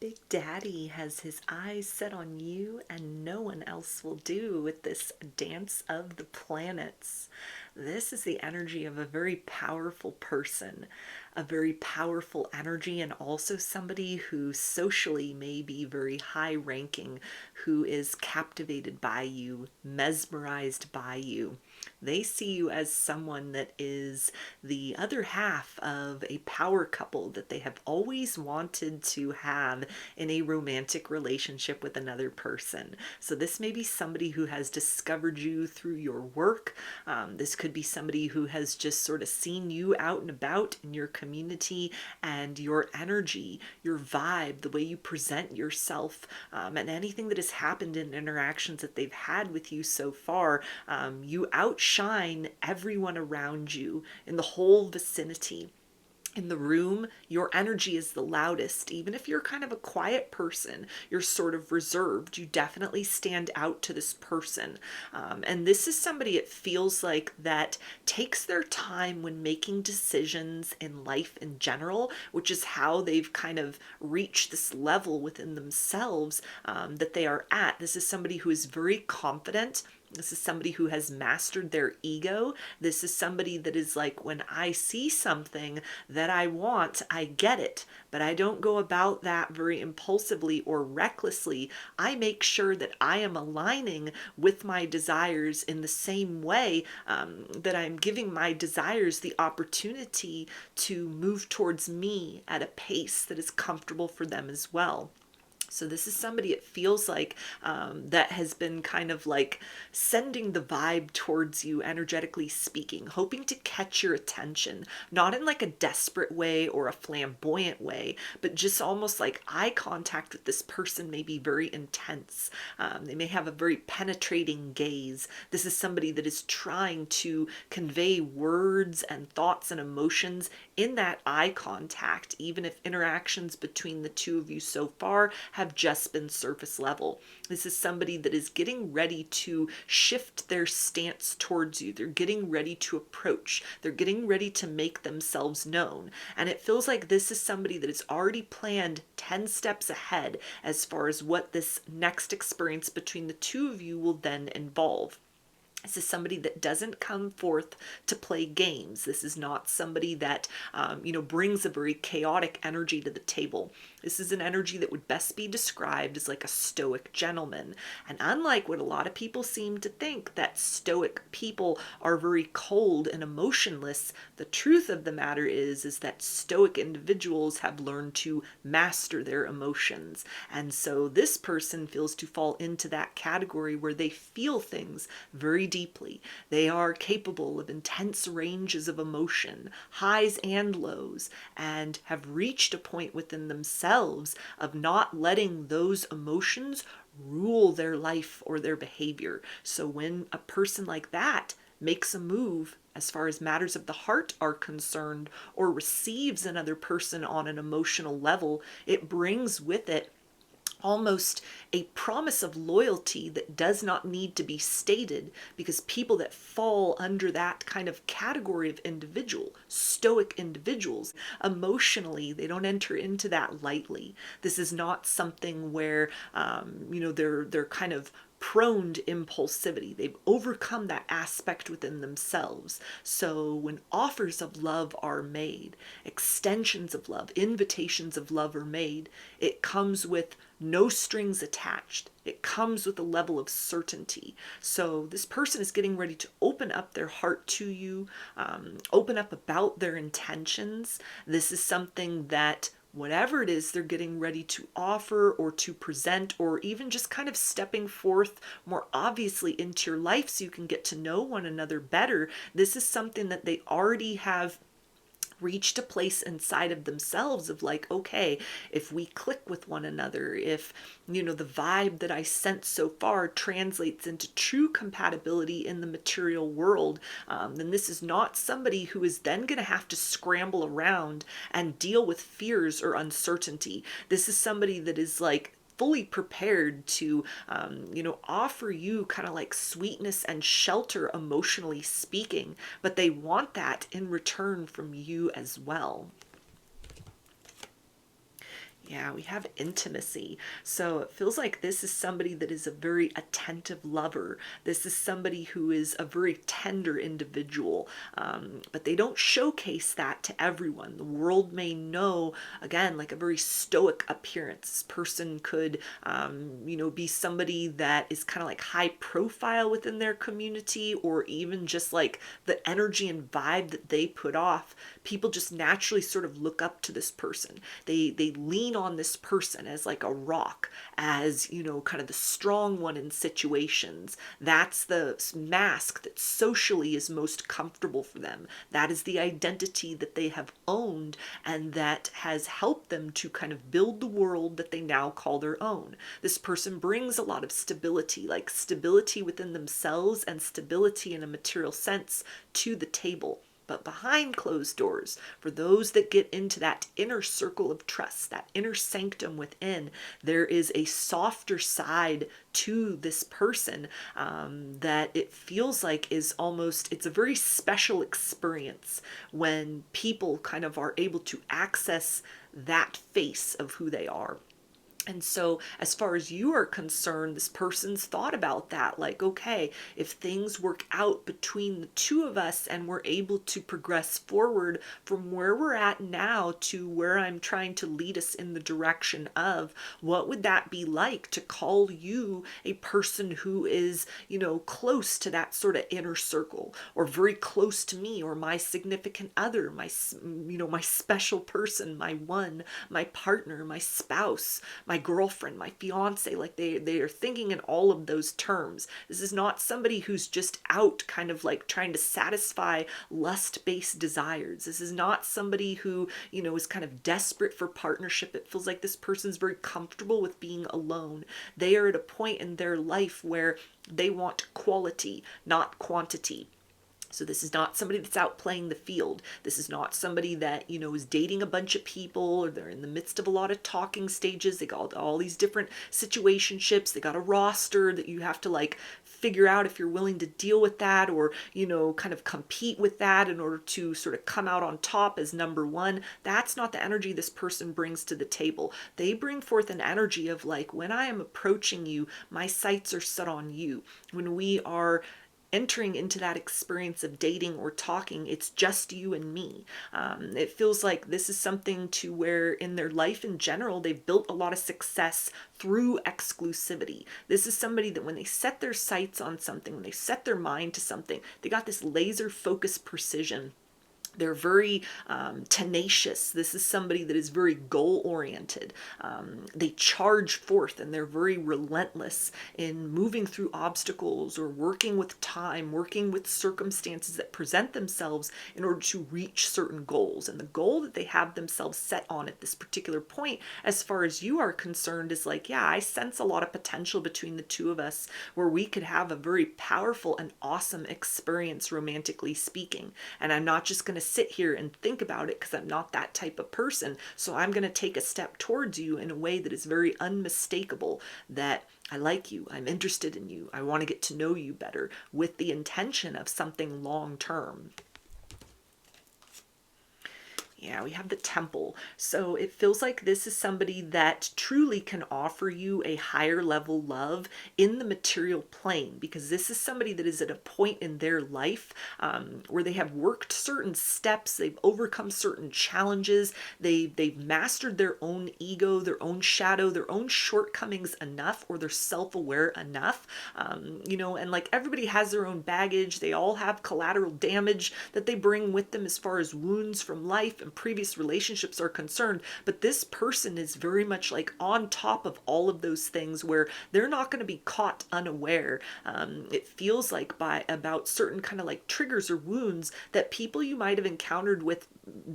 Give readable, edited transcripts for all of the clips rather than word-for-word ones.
Big Daddy has his eyes set on you, and no one else will do with this dance of the planets. This is the energy of a very powerful person, a very powerful energy, and also somebody who socially may be very high ranking, who is captivated by you, mesmerized by you. They see you as someone that is the other half of a power couple that they have always wanted to have in a romantic relationship with another person. So this may be somebody who has discovered you through your work. This could be somebody who has just sort of seen you out and about in your community, and your energy, your vibe, the way you present yourself, and anything that has happened in interactions that they've had with you so far. You outshine everyone around you in the whole vicinity. In the room, your energy is the loudest. Even if you're kind of a quiet person, you're sort of reserved. You definitely stand out to this person. And this is somebody, it feels like, that takes their time when making decisions in life in general, which is how they've kind of reached this level within themselves that they are at. This is somebody who is very confident. This is somebody who has mastered their ego. This is somebody that is like, when I see something that I want, I get it, but I don't go about that very impulsively or recklessly. I make sure that I am aligning with my desires in the same way that I'm giving my desires the opportunity to move towards me at a pace that is comfortable for them as well. So this is somebody, it feels like, that has been kind of like sending the vibe towards you, energetically speaking, hoping to catch your attention, not in like a desperate way or a flamboyant way, but just almost like eye contact with this person may be very intense. They may have a very penetrating gaze. This is somebody that is trying to convey words and thoughts and emotions in that eye contact, even if interactions between the two of you so far have just been surface level. This is somebody that is getting ready to shift their stance towards you. They're getting ready to approach. They're getting ready to make themselves known. And it feels like this is somebody that has already planned 10 steps ahead as far as what this next experience between the two of you will then involve. This is somebody that doesn't come forth to play games. This is not somebody that, brings a very chaotic energy to the table. This is an energy that would best be described as like a stoic gentleman. And unlike what a lot of people seem to think, that stoic people are very cold and emotionless, the truth of the matter is that stoic individuals have learned to master their emotions. And so this person feels to fall into that category where they feel things very deeply. They are capable of intense ranges of emotion, highs and lows, and have reached a point within themselves of not letting those emotions rule their life or their behavior. So when a person like that makes a move as far as matters of the heart are concerned, or receives another person on an emotional level, it brings with it almost a promise of loyalty that does not need to be stated, because people that fall under that kind of category of individual, stoic individuals, emotionally, they don't enter into that lightly. This is not something where, they're kind of prone to impulsivity. They've overcome that aspect within themselves. So when offers of love are made, extensions of love, invitations of love are made, it comes with no strings attached. It comes with a level of certainty. So this person is getting ready to open up their heart to you, open up about their intentions. This is something that, whatever it is they're getting ready to offer or to present, or even just kind of stepping forth more obviously into your life so you can get to know one another better, this is something that they already have reached a place inside of themselves of like, okay, if we click with one another, if the vibe that I sense so far translates into true compatibility in the material world, then this is not somebody who is then going to have to scramble around and deal with fears or uncertainty. This is somebody that is like fully prepared to, offer you kind of like sweetness and shelter, emotionally speaking, but they want that in return from you as well. Yeah, we have intimacy. So it feels like this is somebody that is a very attentive lover. This is somebody who is a very tender individual, but they don't showcase that to everyone. The world may know, again, like a very stoic appearance. This person could, be somebody that is kind of like high profile within their community, or even just like the energy and vibe that they put off. People just naturally sort of look up to this person. They lean on this person as like a rock, as kind of the strong one in situations. That's the mask that socially is most comfortable for them. That is the identity that they have owned, and that has helped them to kind of build the world that they now call their own. This person brings a lot of stability, like stability within themselves and stability in a material sense, to the table. But behind closed doors, for those that get into that inner circle of trust, that inner sanctum within, there is a softer side to this person, that it feels like is almost, it's a very special experience when people kind of are able to access that face of who they are. And so, as far as you are concerned, this person's thought about that. Like, okay, if things work out between the two of us and we're able to progress forward from where we're at now to where I'm trying to lead us in the direction of, what would that be like to call you a person who is, close to that sort of inner circle, or very close to me, or my significant other, my special person, my one, my partner, my spouse, my girlfriend, my fiance. Like they are thinking in all of those terms. This is not somebody who's just out kind of like trying to satisfy lust-based desires. This is not somebody who, is kind of desperate for partnership. It feels like this person's very comfortable with being alone. They are at a point in their life where they want quality, not quantity. So this is not somebody that's out playing the field. This is not somebody that, is dating a bunch of people, or they're in the midst of a lot of talking stages. They got all these different situationships. They got a roster that you have to like figure out if you're willing to deal with that, or, kind of compete with that in order to sort of come out on top as number one. That's not the energy this person brings to the table. They bring forth an energy of like, when I am approaching you, my sights are set on you. When we are entering into that experience of dating or talking, it's just you and me. It feels like this is something to where in their life in general, they've built a lot of success through exclusivity. This is somebody that when they set their sights on something, when they set their mind to something, they got this laser focused precision. They're very tenacious. This is somebody that is very goal oriented. They charge forth, and they're very relentless in moving through obstacles, or working with time, working with circumstances that present themselves in order to reach certain goals. And the goal that they have themselves set on at this particular point, as far as you are concerned, is like, yeah, I sense a lot of potential between the two of us where we could have a very powerful and awesome experience, romantically speaking. And I'm not just going to sit here and think about it, because I'm not that type of person. So I'm going to take a step towards you in a way that is very unmistakable, that I like you, I'm interested in you, I want to get to know you better, with the intention of something long term. Yeah, we have the Temple. So it feels like this is somebody that truly can offer you a higher level love in the material plane, because this is somebody that is at a point in their life where they have worked certain steps, they've overcome certain challenges, they've mastered their own ego, their own shadow, their own shortcomings enough, or they're self-aware enough, and like everybody has their own baggage. They all have collateral damage that they bring with them as far as wounds from life and previous relationships are concerned, but this person is very much like on top of all of those things, where they're not going to be caught unaware. It feels like by about certain kind of like triggers or wounds that people you might have encountered with,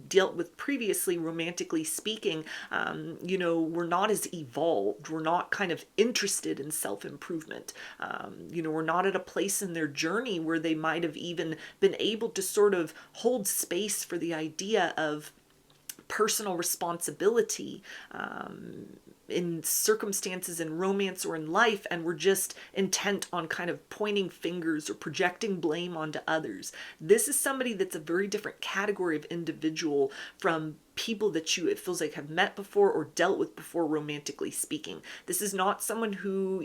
dealt with previously, romantically speaking, we're not as evolved. We're not kind of interested in self-improvement. We're not at a place in their journey where they might have even been able to sort of hold space for the idea of personal responsibility in circumstances in romance or in life, and we're just intent on kind of pointing fingers or projecting blame onto others. This is somebody that's a very different category of individual from people that you, it feels like, have met before or dealt with before, romantically speaking. This is not someone who,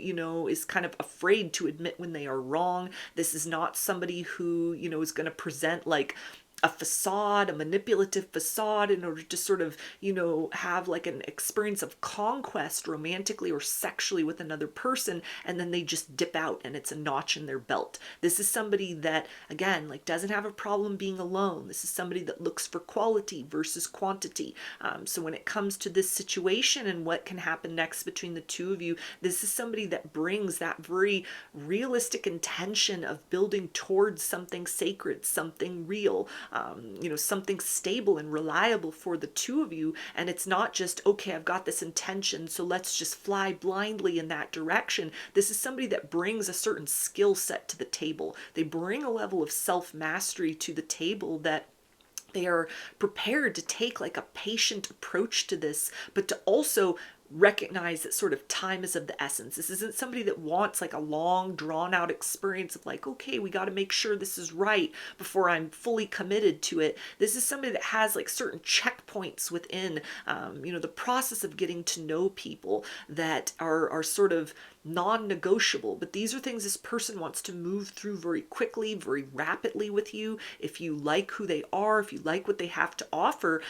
is kind of afraid to admit when they are wrong. This is not somebody who, is going to present like a facade, a manipulative facade, in order to sort of, have like an experience of conquest romantically or sexually with another person, and then they just dip out and it's a notch in their belt. This is somebody that, again, like, doesn't have a problem being alone. This is somebody that looks for quality versus quantity. So when it comes to this situation and what can happen next between the two of you, this is somebody that brings that very realistic intention of building towards something sacred, something real, something stable and reliable for the two of you. And it's not just, okay, I've got this intention, so let's just fly blindly in that direction. This is somebody that brings a certain skill set to the table. They bring a level of self-mastery to the table that they are prepared to take like a patient approach to this, but to also recognize that sort of time is of the essence. This isn't somebody that wants like a long drawn out experience of like, okay, we got to make sure this is right before I'm fully committed to it. This is somebody that has like certain checkpoints within, the process of getting to know people that are sort of non-negotiable. But these are things this person wants to move through very quickly, very rapidly with you. If you like who they are, if you like what they have to offer,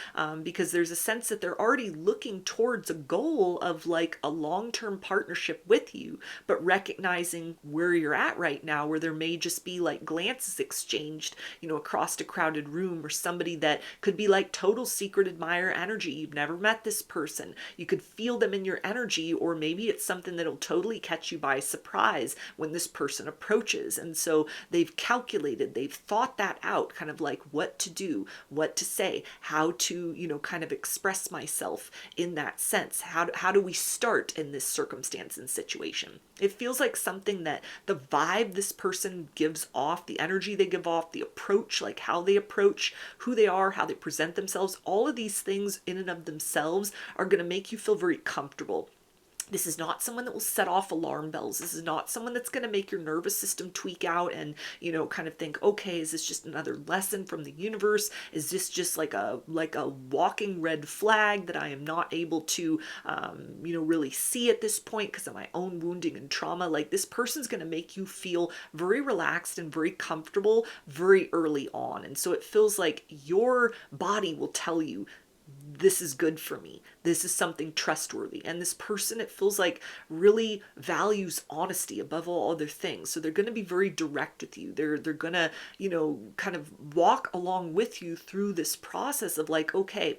because there's a sense that they're already looking towards a goal of like a long-term partnership with you, but recognizing where you're at right now, where there may just be like glances exchanged, across a crowded room, or somebody that could be like total secret admirer energy. You've never met this person. You could feel them in your energy, or maybe it's something that'll totally catch you by surprise when this person approaches. And so they've calculated, they've thought that out, kind of like what to do, what to say, how to, kind of express myself in that sense. How do we start in this circumstance and situation? It feels like something that the vibe this person gives off, the energy they give off, the approach, like how they approach, who they are, how they present themselves, all of these things in and of themselves are going to make you feel very comfortable. This is not someone that will set off alarm bells. This is not someone that's going to make your nervous system tweak out and, kind of think, okay, is this just another lesson from the universe? Is this just like a walking red flag that I am not able to, really see at this point because of my own wounding and trauma? Like, this person's going to make you feel very relaxed and very comfortable very early on. And so it feels like your body will tell you, this is good for me. This is something trustworthy. And this person, it feels like, really values honesty above all other things. So they're going to be very direct with you. They're going to, kind of walk along with you through this process of like, okay,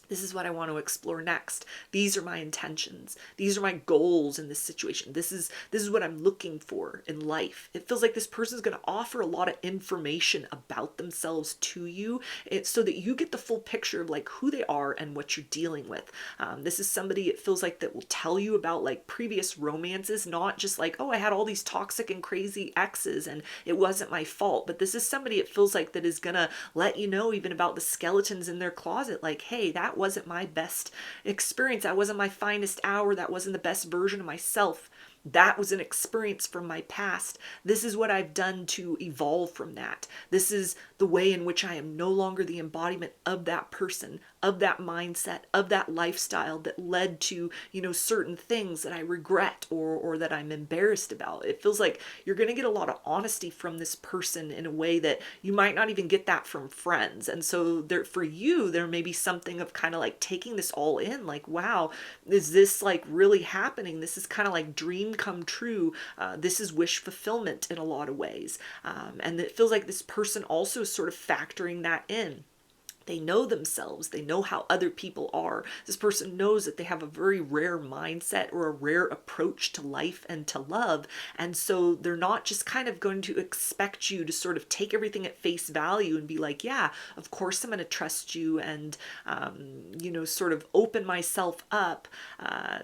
this is what I want to explore next. These are my intentions. These are my goals in this situation. This is what I'm looking for in life. It feels like this person is going to offer a lot of information about themselves to you, so that you get the full picture of like who they are and what you're dealing with. This is somebody, it feels like, that will tell you about like previous romances, not just like, oh, I had all these toxic and crazy exes and it wasn't my fault. But this is somebody, it feels like, that is going to let you know even about the skeletons in their closet. Like, hey, that wasn't my best experience. That wasn't my finest hour. That wasn't the best version of myself. That was an experience from my past. This is what I've done to evolve from that. This is the way in which I am no longer the embodiment of that person, of that mindset, of that lifestyle that led to, certain things that I regret or that I'm embarrassed about. It feels like you're going to get a lot of honesty from this person in a way that you might not even get that from friends. And so there, for you, there may be something of kind of like taking this all in, like, wow, is this like really happening? This is kind of like dream come true. This is wish fulfillment in a lot of ways. And it feels like this person also sort of factoring that in. They know themselves. They know how other people are. This person knows that they have a very rare mindset or a rare approach to life and to love. And so they're not just kind of going to expect you to sort of take everything at face value and be like, yeah, of course I'm going to trust you and, sort of open myself up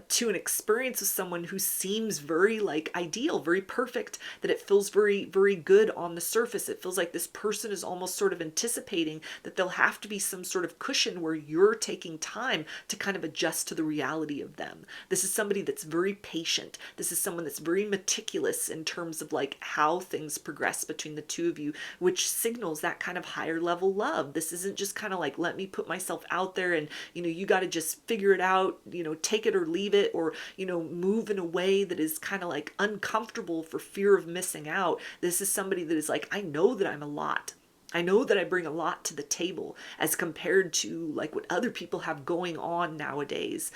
to an experience with someone who seems very like ideal, very perfect, that it feels very, very good on the surface. It feels like this person is almost sort of anticipating that they'll have to be be some sort of cushion where you're taking time to kind of adjust to the reality of them. This is somebody that's very patient. This is someone that's very meticulous in terms of like how things progress between the two of you, which signals that kind of higher level love. This isn't just kind of like, let me put myself out there and, you got to just figure it out, take it or leave it, or, move in a way that is kind of like uncomfortable for fear of missing out. This is somebody that is like, I know that I'm a lot. I know that I bring a lot to the table as compared to like what other people have going on nowadays,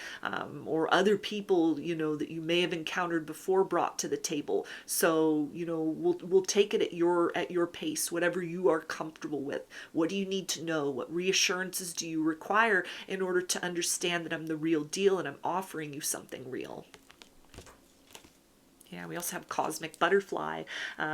or other people, that you may have encountered before brought to the table. So, we'll take it at your pace, whatever you are comfortable with. What do you need to know? What reassurances do you require in order to understand that I'm the real deal and I'm offering you something real? Yeah, we also have cosmic butterfly.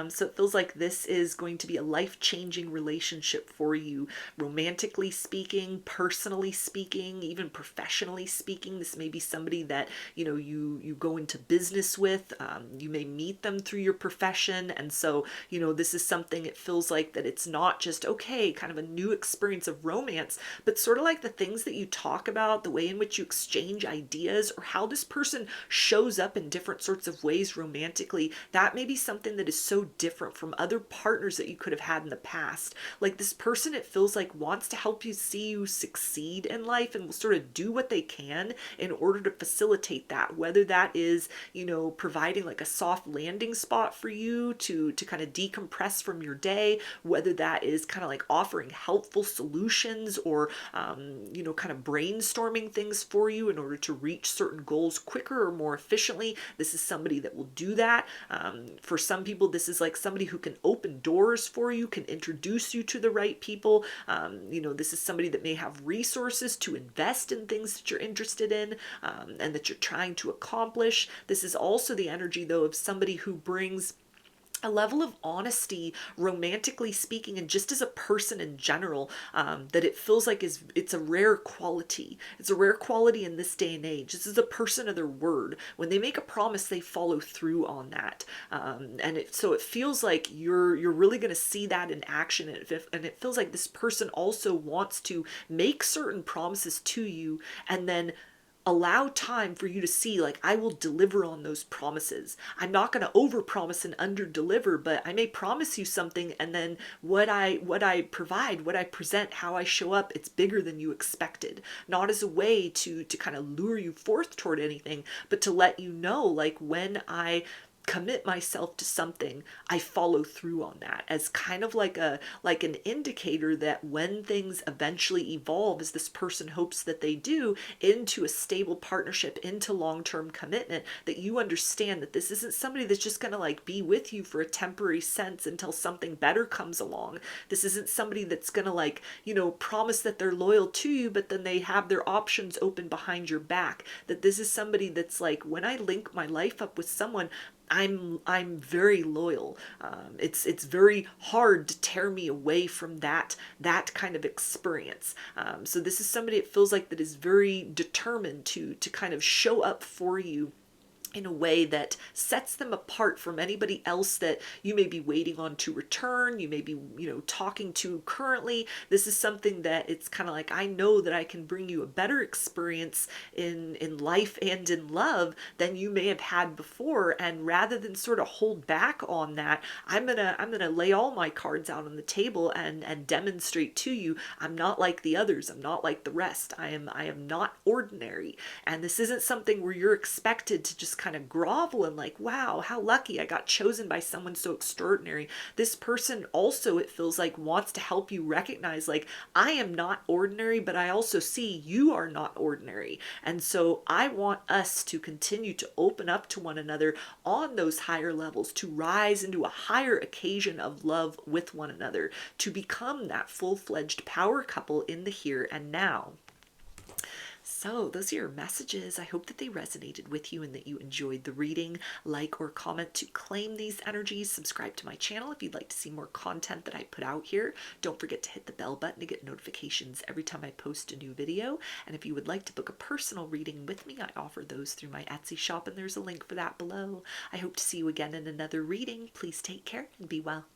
So it feels like this is going to be a life-changing relationship for you, romantically speaking, personally speaking, even professionally speaking. This may be somebody that, you go into business with. You may meet them through your profession. And so, this is something, it feels like that it's not just, okay, kind of a new experience of romance, but sort of like the things that you talk about, the way in which you exchange ideas, or how this person shows up in different sorts of ways romantically, that may be something that is so different from other partners that you could have had in the past. Like this person, it feels like, wants to help you see you succeed in life and will sort of do what they can in order to facilitate that, whether that is, providing like a soft landing spot for you to kind of decompress from your day, whether that is kind of like offering helpful solutions or, kind of brainstorming things for you in order to reach certain goals quicker or more efficiently. This is somebody that will do that. For some people, this is like somebody who can open doors for you, can introduce you to the right people. This is somebody that may have resources to invest in things that you're interested in, and that you're trying to accomplish. This is also the energy, though, of somebody who brings a level of honesty, romantically speaking, and just as a person in general, that it feels like it's a rare quality. It's a rare quality in this day and age. This is a person of their word. When they make a promise, they follow through on that. So it feels like you're really going to see that in action. And it feels like this person also wants to make certain promises to you and then allow time for you to see, like, I will deliver on those promises. I'm not going to overpromise and underdeliver, but I may promise you something, and then what I provide, what I present, how I show up, it's bigger than you expected. Not as a way to kind of lure you forth toward anything, but to let you know, like, when I commit myself to something, I follow through on that as kind of like an indicator that when things eventually evolve, as this person hopes that they do, into a stable partnership, into long-term commitment, that you understand that this isn't somebody that's just going to like be with you for a temporary sense until something better comes along. This isn't somebody that's going to like, promise that they're loyal to you, but then they have their options open behind your back. That this is somebody that's like, when I link my life up with someone, I'm very loyal. It's very hard to tear me away from that kind of experience. So this is somebody, it feels like, that is very determined to kind of show up for you in a way that sets them apart from anybody else that you may be waiting on to return, you may be, talking to currently. This is something that it's kind of like, I know that I can bring you a better experience in life and in love than you may have had before. And rather than sort of hold back on that, I'm gonna lay all my cards out on the table and demonstrate to you, I'm not like the others. I'm not like the rest. I am not ordinary. And this isn't something where you're expected to just kind of grovel and like, wow, how lucky I got chosen by someone so extraordinary. This person also, it feels like, wants to help you recognize, like, I am not ordinary, but I also see you are not ordinary. And so I want us to continue to open up to one another on those higher levels, to rise into a higher occasion of love with one another, to become that full-fledged power couple in the here and now. So those are your messages. I hope that they resonated with you and that you enjoyed the reading. Like or comment to claim these energies. Subscribe to my channel if you'd like to see more content that I put out here. Don't forget to hit the bell button to get notifications every time I post a new video. And if you would like to book a personal reading with me, I offer those through my Etsy shop, and there's a link for that below. I hope to see you again in another reading. Please take care and be well.